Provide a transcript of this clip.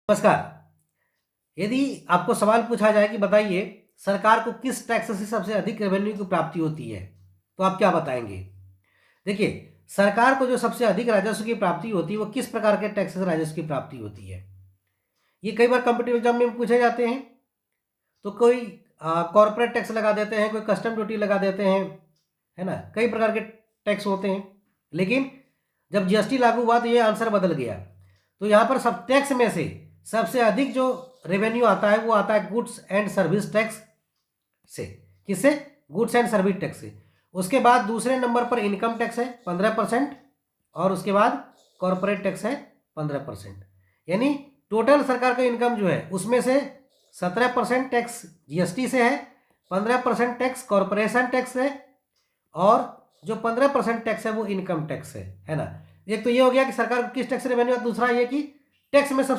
नमस्कार। यदि आपको सवाल पूछा जाए कि बताइए सरकार को किस टैक्स से सबसे अधिक रेवेन्यू की प्राप्ति होती है, तो आप क्या बताएंगे? देखिए, सरकार को जो सबसे अधिक राजस्व की प्राप्ति होती है वो किस प्रकार के टैक्स से राजस्व की प्राप्ति होती है, ये कई बार कॉम्पिटिटिव एग्जाम में पूछे जाते हैं। तो कोई कॉर्पोरेट टैक्स लगा देते हैं, कोई कस्टम ड्यूटी लगा देते हैं, है ना। कई प्रकार के टैक्स होते हैं, लेकिन जब जीएसटी लागू हुआ तो ये आंसर बदल गया। तो यहाँ पर सब टैक्स में से सबसे अधिक जो रेवेन्यू आता है वो आता है गुड्स एंड सर्विस टैक्स से। किससे? गुड्स एंड सर्विस टैक्स से। उसके बाद दूसरे नंबर पर इनकम टैक्स है 15%, और उसके बाद कॉर्पोरेट टैक्स है 15%। यानी टोटल सरकार का इनकम जो है उसमें से 17% टैक्स जीएसटी से है, 15% टैक्स कॉर्पोरेशन टैक्स है, और जो 15% टैक्स है वो इनकम टैक्स है ना। एक तो ये हो गया कि सरकार को किस टैक्स से रेवेन्यू, दूसरा ये कि टैक्स में सबसे